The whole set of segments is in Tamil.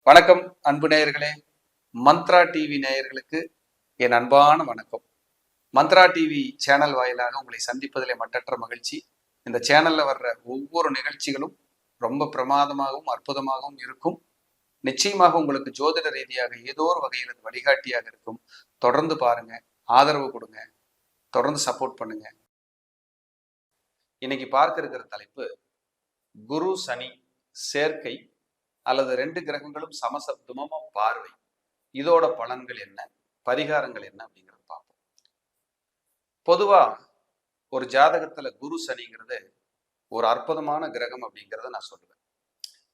வணக்கம் அன்பு நேயர்களே. மந்த்ரா டிவி நேயர்களுக்கு என் அன்பான வணக்கம். மந்த்ரா டிவி சேனல் வாயிலாக உங்களை சந்திப்பதிலே மட்டற்ற மகிழ்ச்சி. இந்த சேனல்ல வர்ற ஒவ்வொரு நிகழ்ச்சிகளும் ரொம்ப பிரமாதமாகவும் அற்புதமாகவும் இருக்கும். நிச்சயமாக உங்களுக்கு ஜோதிட ரீதியாக ஏதோ ஒரு வகையில் அது வழிகாட்டியாக இருக்கும். தொடர்ந்து பாருங்க, ஆதரவு கொடுங்க, தொடர்ந்து சப்போர்ட் பண்ணுங்க. இன்னைக்கு பார்க்க இருக்கிற தலைப்பு குரு சனி சேர்க்கை அல்லது 2 கிரகங்களும் சமசப்தமும் பார்வை. இதோட பலன்கள் என்ன, பரிகாரங்கள் என்ன அப்படிங்கிறத பார்ப்போம். பொதுவா ஒரு ஜாதகத்துல குரு சனிங்கிறது ஒரு அற்புதமான கிரகம் அப்படிங்கிறத நான் சொல்லுவேன்.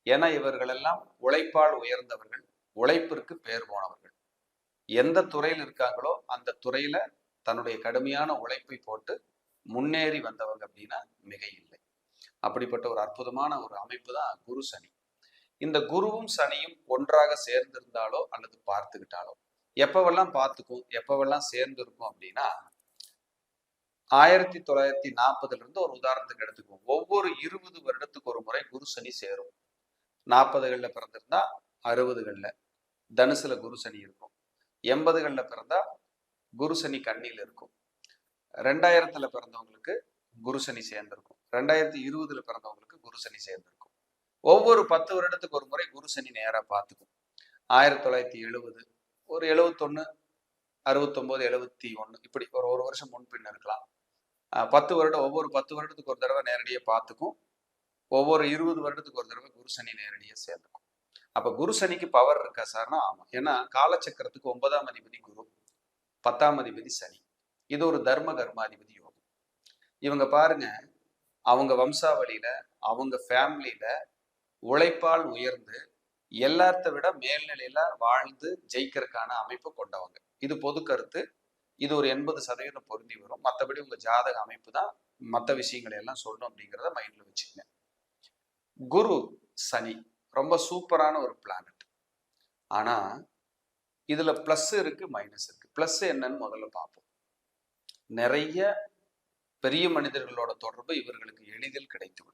ஏன்னா இவர்கள் எல்லாம் உழைப்பால் உயர்ந்தவர்கள், உழைப்பிற்கு பேர் போனவர்கள். எந்த துறையில் இருக்காங்களோ அந்த துறையில தன்னுடைய கடுமையான உழைப்பை போட்டு முன்னேறி வந்தவங்க அப்படின்னா மிக இல்லை. அப்படிப்பட்ட ஒரு அற்புதமான ஒரு அமைப்பு தான் குரு சனி. இந்த குருவும் சனியும் ஒன்றாக சேர்ந்திருந்தாலோ அல்லது பார்த்துக்கிட்டாலோ எப்பவெல்லாம் பார்த்துக்கும் எப்பவெல்லாம் சேர்ந்திருக்கும் அப்படின்னா 1940 இருந்து ஒரு உதாரணத்துக்கு எடுத்துக்குவோம். ஒவ்வொரு 20 வருடத்துக்கு ஒரு முறை குரு சனி சேரும். 40களில் பிறந்திருந்தா 60களில் தனுசுல குரு சனி இருக்கும். 80களில் பிறந்தா குரு சனி கன்னியில் இருக்கும். 2000 பிறந்தவங்களுக்கு குரு சனி சேர்ந்திருக்கும். 2020 பிறந்தவங்களுக்கு குரு சனி சேர்ந்திருக்கும். ஒவ்வொரு 10 வருடத்துக்கு ஒரு முறை குரு சனி நேரா பார்த்துக்கும். 1970, ஒரு 71, 69, 71 இப்படி ஒரு வருஷம் முன்பின் இருக்கலாம். 10 வருடம், ஒவ்வொரு 10 வருடத்துக்கு ஒரு தடவை நேரடியாக பார்த்துக்கும். ஒவ்வொரு 20 வருடத்துக்கு ஒரு தடவை குரு சனி நேரடியாக சேர்ந்துக்கும். அப்ப குரு சனிக்கு பவர் இருக்கா சார்னா ஆமா. ஏன்னா காலச்சக்கரத்துக்கு 9ஆம் அதிபதி குரு, 10ஆம் அதிபதி சனி. இது ஒரு தர்ம கர்மாதிபதி யோகம். இவங்க பாருங்க, அவங்க வம்சாவளியில அவங்க ஃபேமிலியில உழைப்பால் உயர்ந்து எல்லாத்த விட மேல்நிலையில வாழ்ந்து ஜெயிக்கிறதுக்கான அமைப்பு கொண்டவங்க. இது பொது கருத்து. இது ஒரு 80% பொருந்தி வரும். மற்றபடி உங்க ஜாதக அமைப்பு தான் மற்ற விஷயங்களை எல்லாம் சொல்லணும் அப்படிங்கிறத மைண்ட்ல வச்சுக்கங்க. குரு சனி ரொம்ப சூப்பரான ஒரு பிளானட். ஆனா இதுல பிளஸ் இருக்கு, மைனஸ் இருக்கு. பிளஸ் என்னன்னு முதல்ல பார்ப்போம். நிறைய பெரிய மனிதர்களோட தொடர்பு இவர்களுக்கு எளிதில் கிடைத்துவிடும்.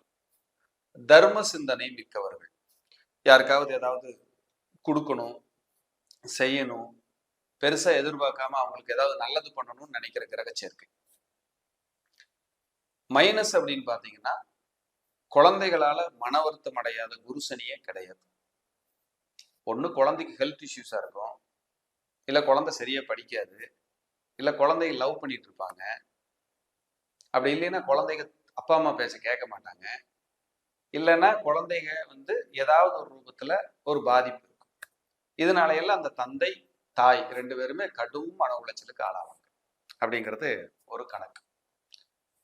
தர்ம சிந்தனை மிக்கவர்கள். யாருக்காவது ஏதாவது கொடுக்கணும், செய்யணும், பெருசா எதிர்பார்க்காம அவங்களுக்கு ஏதாவது நல்லது பண்ணணும்னு நினைக்கிற கிரக சேர்க்கை. மைனஸ் அப்படின்னு பாத்தீங்கன்னா, குழந்தைகளால மன வருத்தம் அடையாத குரு சனியே கிடையாது. ஒண்ணு குழந்தைக்கு ஹெல்த் இஷ்யூஸா இருக்கும், இல்ல குழந்தை சரியா படிக்காது, இல்ல குழந்தைங்க லவ் பண்ணிட்டு இருப்பாங்க. அப்படி இல்லைன்னா குழந்தைங்க அப்பா அம்மா பேச கேட்க மாட்டாங்க. இல்லைன்னா குழந்தைங்க ஏதாவது ஒரு ரூபத்துல ஒரு பாதிப்பு இருக்கும். இதனால எல்லாம் அந்த தந்தை தாய் 2 பேருமே கடும் மன உளைச்சலுக்கு ஆளாவாங்க அப்படிங்கிறது ஒரு கணக்கு.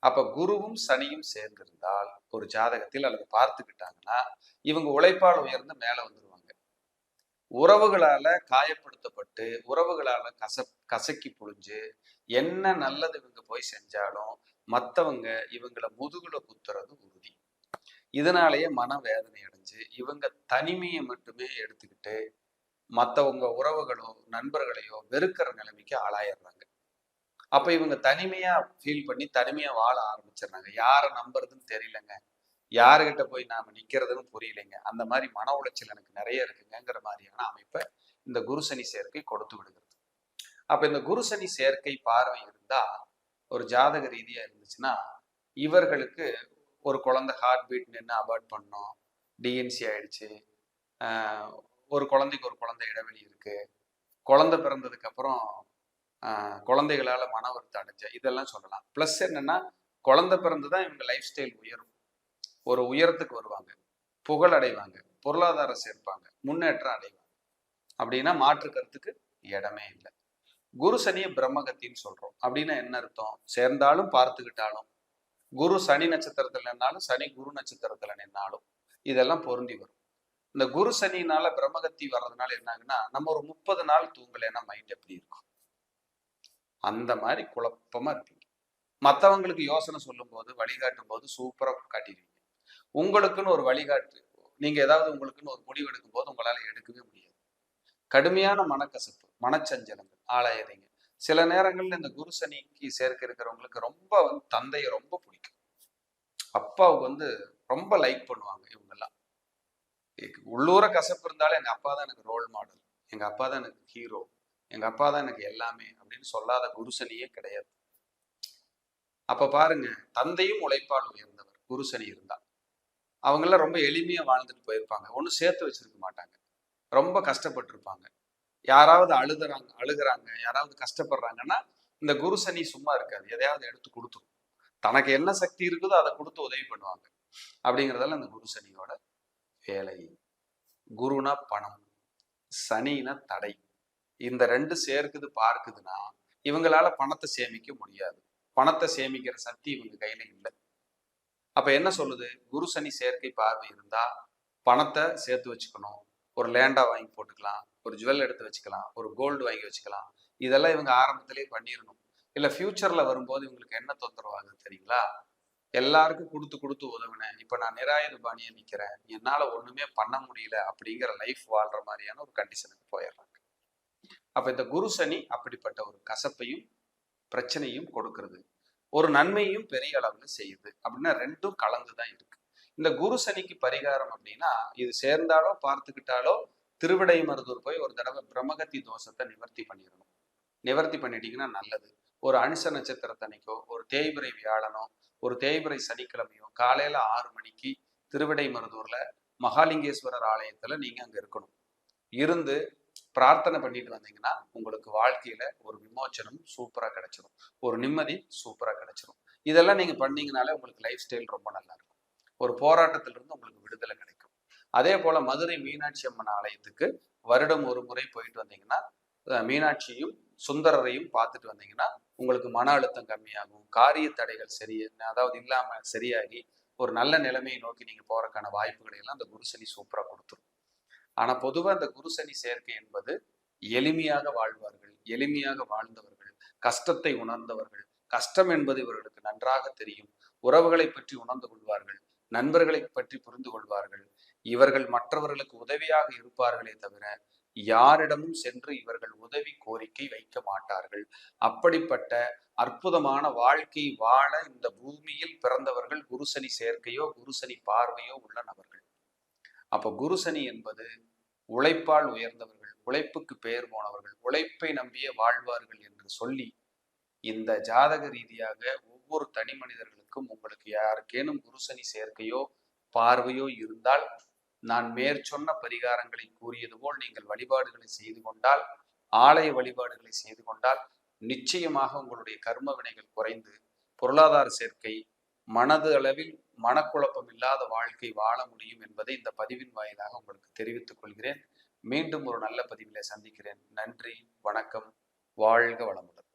அப்ப குருவும் சனியும் சேர்ந்திருந்தால் ஒரு ஜாதகத்தில் அல்லது பார்த்துக்கிட்டாங்கன்னா இவங்க உழைப்பால் உயர்ந்து மேல வந்துருவாங்க. உறவுகளால காயப்படுத்தப்பட்டு உறவுகளால கசக்கி புழிஞ்சு என்ன நல்லது இவங்க போய் செஞ்சாலும் மற்றவங்க இவங்களை முதுகுல குத்துறது உறுதி. இதனாலேயே மன வேதனை அடைஞ்சு இவங்க தனிமையை மட்டுமே எடுத்துக்கிட்டு மற்றவங்க உறவுகளோ நண்பர்களையோ வெறுக்கிற நிலைமைக்கு ஆளாயிடுறாங்க. அப்ப இவங்க தனிமையா ஃபீல் பண்ணி தனிமையா வாழ ஆரம்பிச்சிடுறாங்க. யாரை நம்புறதுன்னு தெரியலங்க, யாருகிட்ட போய் நாம நிக்கிறதுன்னு புரியலைங்க, அந்த மாதிரி மன உளைச்சல் எனக்கு நிறைய இருக்குங்கிற மாதிரியான அமைப்பை இந்த குரு சனி சேர்க்கை கொடுத்து விடுகிறது. அப்ப இந்த குரு சனி சேர்க்கை பார்வை இருந்தா ஒரு ஜாதக ரீதியா இருந்துச்சுன்னா இவர்களுக்கு ஒரு குழந்தை ஹார்ட் பீட் நின்று அபார்ட் பண்ணோம், டிஎன்சி ஆயிடுச்சு, ஒரு குழந்தைக்கு ஒரு குழந்தை இடைவெளி இருக்கு, குழந்தை பிறந்ததுக்கு அப்புறம் குழந்தைகளால மன வருத்தம் அடைஞ்ச, இதெல்லாம் சொல்லலாம். பிளஸ் என்னன்னா குழந்தை பிறந்துதான் இவங்க லைஃப் ஸ்டைல் உயரும், ஒரு உயரத்துக்கு வருவாங்க, புகழ் அடைவாங்க, பொருளாதாரம் சேர்ப்பாங்க, முன்னேற்றம் அடைவாங்க. அப்படின்னா மாற்று கருத்துக்கு இடமே இல்லை. குரு சனியை பிரம்மகத்தின்னு சொல்றோம். அப்படின்னா என்ன அர்த்தம்? சேர்ந்தாலும் பார்த்துக்கிட்டாலும், குரு சனி நட்சத்திரத்துல நின்னாலும் சனி குரு நட்சத்திரத்துல நின்னாலும் இதெல்லாம் பொருந்தி வரும். இந்த குரு சனினால பிரம்மகத்தி வர்றதுனால என்னாகுன்னா நம்ம ஒரு 30 நாள் தூங்கலைன்னா மைண்ட் எப்படி இருக்கும்? அந்த மாதிரி குழப்பமா இருப்பீங்க. மற்றவங்களுக்கு யோசனை சொல்லும் போது வழிகாட்டும் போது சூப்பரா காட்டிடுவீங்க. உங்களுக்குன்னு ஒரு வழிகாட்டு, நீங்க ஏதாவது உங்களுக்குன்னு ஒரு முடிவு எடுக்கும் போது உங்களால எடுக்கவே முடியாது. கடுமையான மனக்கசப்பு, மனச்சஞ்சலங்கள் ஆளாயிறீங்க. சில நேரங்கள்ல இந்த குரு சனிக்கு சேர்க்க இருக்கிறவங்களுக்கு ரொம்ப தந்தையை ரொம்ப பிடிக்கும், அப்பாவுக்கு ரொம்ப லைக் பண்ணுவாங்க இவங்கெல்லாம். உள்ளூர கசப்பு இருந்தாலும் எங்க அப்பா தான் எனக்கு ரோல் மாடல், எங்க அப்பா தான் எனக்கு ஹீரோ, எங்க அப்பா தான் எனக்கு எல்லாமே அப்படின்னு சொல்லாத குருசனியே கிடையாது. அப்ப பாருங்க, தந்தையும் உழைப்பால் உயர்ந்தவர் குருசனி இருந்தா. அவங்கெல்லாம் ரொம்ப எளிமையா வாழ்ந்துட்டு போயிருப்பாங்க. ஒன்றும் சேர்த்து வச்சிருக்க மாட்டாங்க. ரொம்ப கஷ்டப்பட்டிருப்பாங்க. யாராவது அழுகுறாங்க, யாராவது கஷ்டப்படுறாங்கன்னா இந்த குருசனி சும்மா இருக்காது, எதையாவது எடுத்து கொடுத்துரும். தனக்கு என்ன சக்தி இருக்குதோ அதை கொடுத்து உதவி பண்ணுவாங்க. அப்படிங்கிறதால அந்த குருசனியோட வேலை. குருனா பணம், சனினா தடை. இந்த ரெண்டு சேர்க்குது பார்க்குதுன்னா இவங்களால பணத்தை சேமிக்க முடியாது. பணத்தை சேமிக்கிற சக்தி இவங்க கையில இல்லை. அப்ப என்ன சொல்லுது? குரு சனி சேர்க்கை பார்வை இருந்தா பணத்தை சேர்த்து வச்சுக்கணும். ஒரு லேண்டா வாங்கி போட்டுக்கலாம், ஒரு ஜுவல் எடுத்து வச்சுக்கலாம், ஒரு கோல்டு வாங்கி வச்சுக்கலாம். இதெல்லாம் இவங்க ஆரம்பத்திலேயே பண்ணிடணும். இல்ல ஃபியூச்சர்ல வரும்போது இவங்களுக்கு என்ன தொந்தரவு ஆகுது தெரியுங்களா? எல்லாருக்கும் கொடுத்து கொடுத்து உதவினேன், இப்ப நான் நிராயுதபாணியா நிக்கிறேன், என்னால ஒண்ணுமே பண்ண முடியல அப்படிங்கிற லைஃப் வாழ்ற மாதிரியான ஒரு கண்டிஷனுக்கு போயிடுறாங்க. அப்ப இந்த குரு சனி அப்படிப்பட்ட ஒரு கசப்பையும் பிரச்சனையும் கொடுக்கிறது, ஒரு நன்மையும் பெரிய அளவுல செய்யுது. அப்படின்னா ரெண்டும் கலந்துதான் இருக்கு. இந்த குரு சனிக்கு பரிகாரம் அப்படின்னா இது சேர்ந்தாலோ பார்த்துக்கிட்டாலோ திருவிடை மருதூர் போய் ஒரு தடவை பிரம்மகத்தி தோஷத்தை நிவர்த்தி பண்ணிடணும். நிவர்த்தி பண்ணிட்டீங்கன்னா நல்லது. ஒரு அனுச நட்சத்திரத்தன்னைக்கோ, ஒரு தேய்பிறை வியாழனோ, ஒரு தேய்பிறை சனிக்கிழமையோ காலையில 6 மணிக்கு திருவிடை மருதூர்ல மகாலிங்கேஸ்வரர் ஆலயத்துல நீங்க அங்க இருக்கணும். இருந்து பிரார்த்தனை பண்ணிட்டு வந்தீங்கன்னா உங்களுக்கு வாழ்க்கையில ஒரு விமோச்சனம் சூப்பரா கிடைச்சிடும், ஒரு நிம்மதி சூப்பரா கிடைச்சிடும். இதெல்லாம் நீங்க பண்ணீங்கனாலே உங்களுக்கு லைஃப் ஸ்டைல் ரொம்ப நல்லா இருக்கும். ஒரு போராட்டத்திலிருந்து உங்களுக்கு விடுதலை கிடைக்கும். அதே போல மதுரை மீனாட்சி அம்மன் ஆலயத்துக்கு வருடம் ஒரு முறை போயிட்டு வந்தீங்கன்னா மீனாட்சியும் சுந்தரரையும் பார்த்துட்டு வந்தீங்கன்னா உங்களுக்கு மன அழுத்தம் கம்மியாகும், காரிய தடைகள் அதாவது இல்லாம சரியாகி ஒரு நல்ல நிலைமையை நோக்கி நீங்க போறதுக்கான வாய்ப்புகளை எல்லாம் அந்த குருசனி சூப்பரா கொடுத்துரும். ஆனா பொதுவா இந்த குருசனி சேர்க்கை என்பது எளிமையாக வாழ்வார்கள், எளிமையாக வாழ்ந்தவர்கள், கஷ்டத்தை உணர்ந்தவர்கள், கஷ்டம் என்பது இவர்களுக்கு நன்றாக தெரியும், உறவுகளை பற்றி உணர்ந்து கொள்வார்கள், நண்பர்களை பற்றி புரிந்து கொள்வார்கள். இவர்கள் மற்றவர்களுக்கு உதவியாக இருப்பார்களே தவிர யாரிடமும் சென்று இவர்கள் உதவி கோரிக்கை வைக்க மாட்டார்கள். அப்படிப்பட்ட அற்புதமான வாழ்க்கை வாழ இந்த பூமியில் பிறந்தவர்கள் குருசனி சேர்க்கையோ குருசனி பார்வையோ உள்ள நபர்கள். அப்ப குருசனி என்பது உழைப்பால் உயர்ந்தவர்கள், உழைப்புக்கு பெயர் போனவர்கள், உழைப்பை நம்பிய வாழ்வார்கள் என்று சொல்லி இந்த ஜாதக ரீதியாக ஒவ்வொரு தனி மனிதர்களுக்கும் உங்களுக்கு யாருக்கேனும் குருசனி சேர்க்கையோ பார்வையோ இருந்தால் நான் மேற்சொன்ன பரிகாரங்களை கூறியது போல் நீங்கள் வழிபாடுகளை செய்து கொண்டால், ஆலய வழிபாடுகளை செய்து கொண்டால் நிச்சயமாக உங்களுடைய கர்ம வினைகள் குறைந்து பொருளாதார சேர்க்கை, மனது அளவில் மனக்குழப்பம் இல்லாத வாழ்க்கை வாழ முடியும் என்பதை இந்த பதிவின் வாயிலாக உங்களுக்கு தெரிவித்துக் கொள்கிறேன். மீண்டும் ஒரு நல்ல பதிவிலே சந்திக்கிறேன். நன்றி, வணக்கம், வாழ்க வளமுடன்.